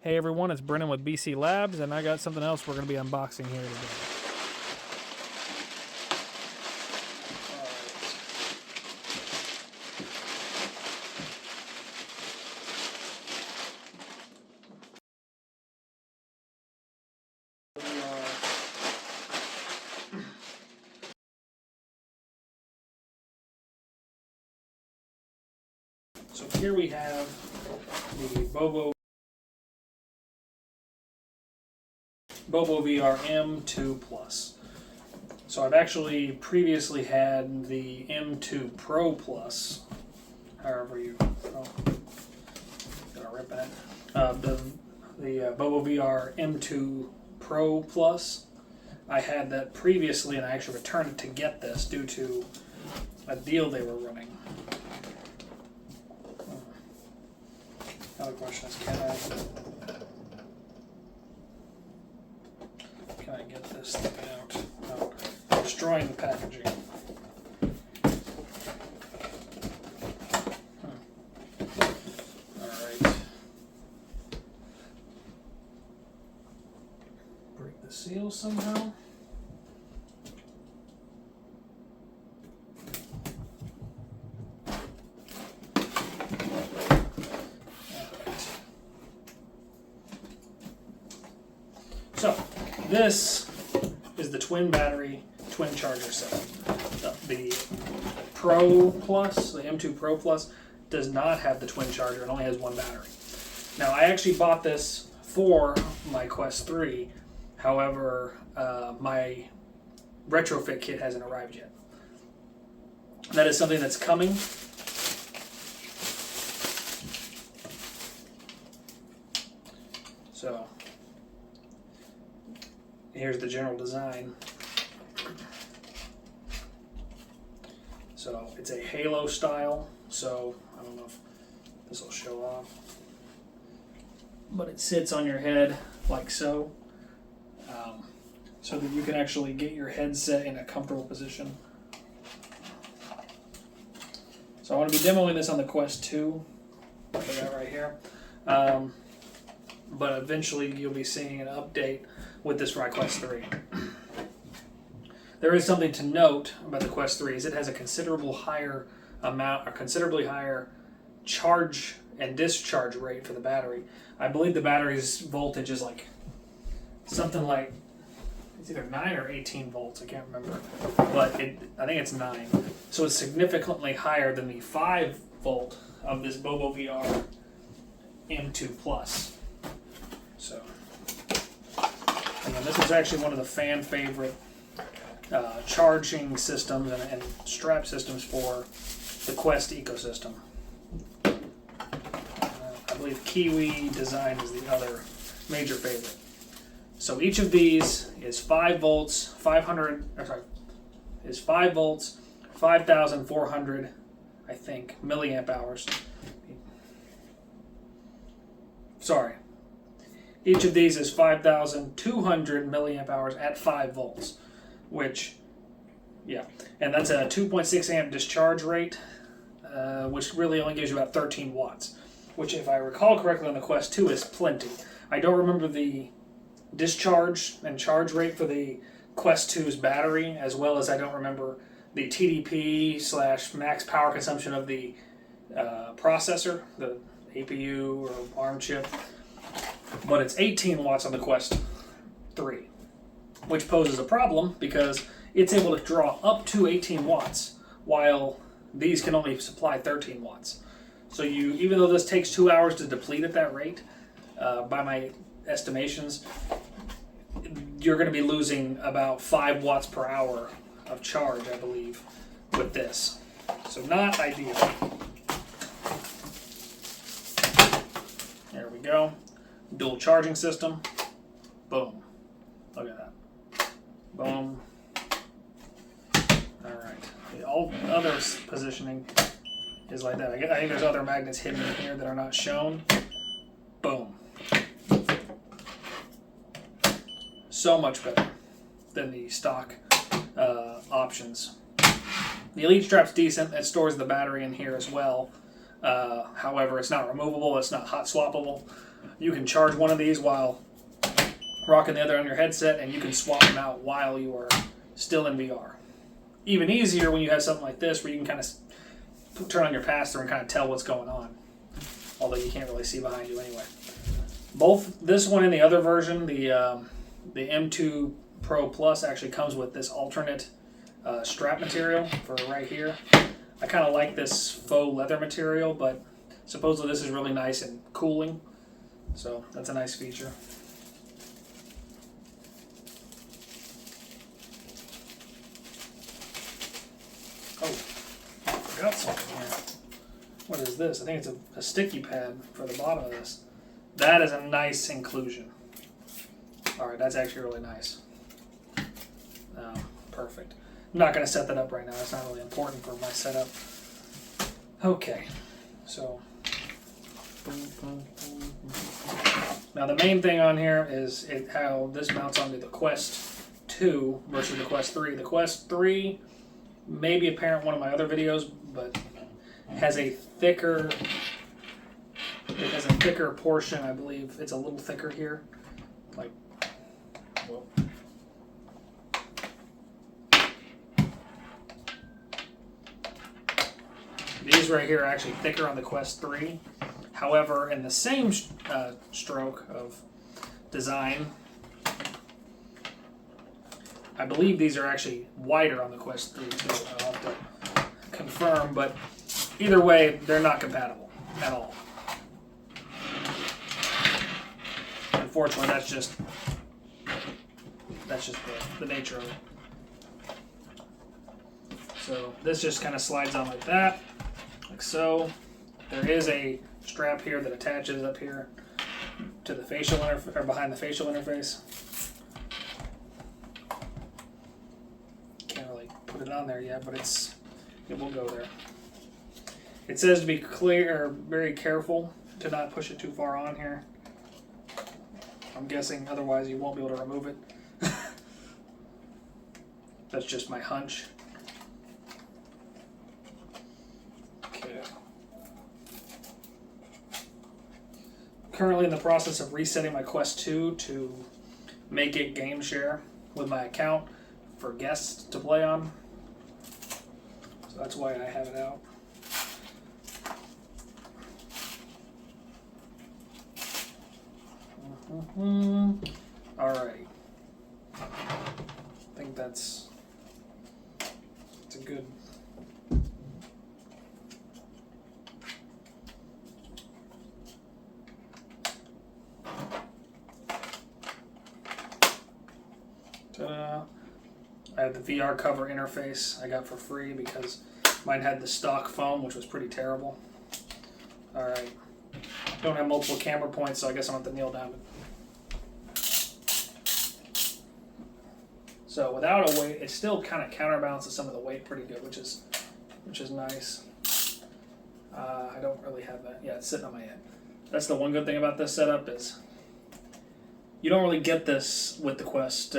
Hey everyone, it's Brennan with BC Labs, and I got something else we're going to be unboxing here today. So here we have the Bobovr M2 Plus. So I've actually previously had the M2 Pro Plus, however you, gotta rip it. The Bobovr M2 Pro Plus. I had that previously, and I actually returned it to get this due to a deal they were running. Another question is, can I get this thing out without destroying the packaging? Alright. Break the seal somehow. So, this is the twin battery, twin charger setup. The Pro Plus, the M2 Pro Plus, does not have the twin charger. It only has one battery. Now, I actually bought this for my Quest 3. However, my Retrofit kit hasn't arrived yet. That is something that's coming. So, here's the general design. So it's a halo style, so I don't know if this will show off, but it sits on your head like so, so that you can actually get your headset in a comfortable position. So I want to be demoing this on the Quest 2, put that right here, but eventually you'll be seeing an update with this Quest 3. There is something to note about the Quest 3 is it has a considerably higher charge and discharge rate for the battery. I believe the battery's voltage is like something like, it's either 9 or 18 volts, I can't remember, but I think it's 9. So it's significantly higher than the 5 volt of this Bobovr M2 Plus. So, and this is actually one of the fan favorite charging systems and strap systems for the Quest ecosystem. I believe Kiwi Design is the other major favorite. So each of these is 5 volts, 5,400, I think, milliamp hours. Sorry. Each of these is 5,200 milliamp hours at 5 volts, which, yeah, and that's a 2.6 amp discharge rate, which really only gives you about 13 watts, which, if I recall correctly on the Quest 2, is plenty. I don't remember the discharge and charge rate for the Quest 2's battery, as well as I don't remember the TDP/max power consumption of the processor, the APU or ARM chip. But it's 18 watts on the Quest 3, which poses a problem because it's able to draw up to 18 watts, while these can only supply 13 watts. So even though this takes 2 hours to deplete at that rate, by my estimations, you're going to be losing about 5 watts per hour of charge, I believe, with this. So not ideal. There we go. Dual charging system. Boom. Look at that. Boom. Alright. All other positioning is like that. I think there's other magnets hidden in here that are not shown. Boom. So much better than the stock options. The Elite strap's decent. It stores the battery in here as well. However, it's not removable. It's not hot swappable. you can charge one of these while rocking the other on your headset, and you can swap them out while you are still in VR. Even easier when you have something like this where you can kind of turn on your pass-through and kind of tell what's going on. Although you can't really see behind you anyway. Both this one and the other version, the M2 Pro Plus, actually comes with this alternate strap material for right here. I kind of like this faux leather material, but supposedly this is really nice and cooling. So that's a nice feature. Oh, I forgot something here. What is this? I think it's a sticky pad for the bottom of this. That is a nice inclusion. Alright, that's actually really nice. Perfect. I'm not going to set that up right now. That's not really important for my setup. Okay, so now the main thing on here is how this mounts onto the Quest 2 versus the Quest 3. The Quest 3 may be apparent in one of my other videos, but has a thicker portion. I believe it's a little thicker here. Like, well, these right here are actually thicker on the Quest 3. However, in the same stroke of design, I believe these are actually wider on the Quest 3 too. I'll have to confirm, but either way, they're not compatible at all. Unfortunately, that's just the nature of it. So this just kind of slides on like that, like so. There is a strap here that attaches up here to the facial or behind the facial interface. Can't really put it on there yet, but it will go there. It says to be clear, or very careful to not push it too far on here. I'm guessing otherwise you won't be able to remove it. That's just my hunch. Okay. Currently in the process of resetting my Quest 2 to make it game share with my account for guests to play on. So that's why I have it out. All right. I think it's a good. Ta-da. I have the VR cover interface I got for free because mine had the stock foam, which was pretty terrible. All right. Don't have multiple camera points, so I guess I'm going to have to kneel down. So without a weight, it still kind of counterbalances some of the weight pretty good, which is nice. I don't really have that. Yeah, it's sitting on my head. That's the one good thing about this setup is you don't really get this with the Quest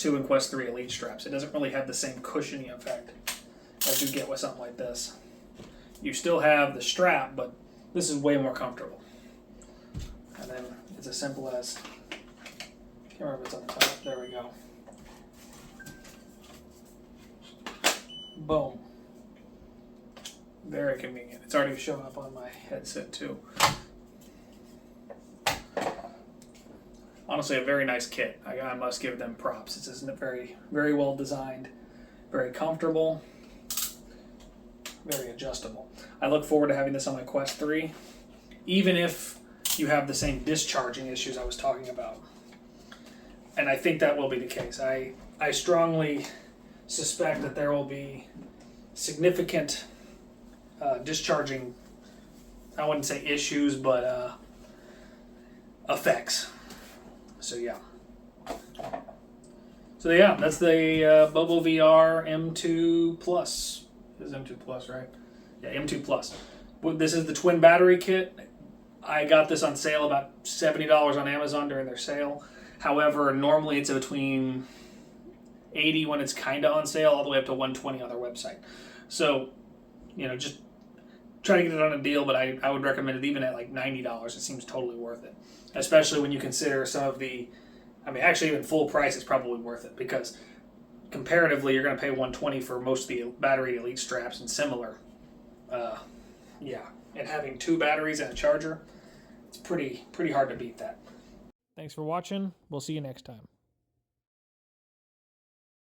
2 and Quest 3 Elite straps. It doesn't really have the same cushiony effect as you get with something like this. You still have the strap, but this is way more comfortable. And then it's as simple as, can't remember if it's on the top. There we go. Boom. Very convenient. It's already showing up on my headset too. Honestly, a very nice kit. I must give them props. It's very, very well designed, very comfortable, very adjustable. I look forward to having this on my Quest 3, even if you have the same discharging issues I was talking about. And I think that will be the case. I strongly suspect that there will be significant discharging, I wouldn't say issues, but effects. So yeah. So yeah, that's the Bobovr M2 Plus. This is M2 Plus, right? Yeah, M2 Plus. This is the twin battery kit. I got this on sale about $70 on Amazon during their sale. However, normally it's between $80 when it's kind of on sale, all the way up to $120 on their website. So, just try to get it on a deal, but I would recommend it even at like $90. It seems totally worth it, especially when you consider some of the, I mean, actually even full price is probably worth it because comparatively you're going to pay $120 for most of the battery elite straps and similar. Yeah, and having 2 batteries and a charger, it's pretty hard to beat that. Thanks for watching. We'll see you next time.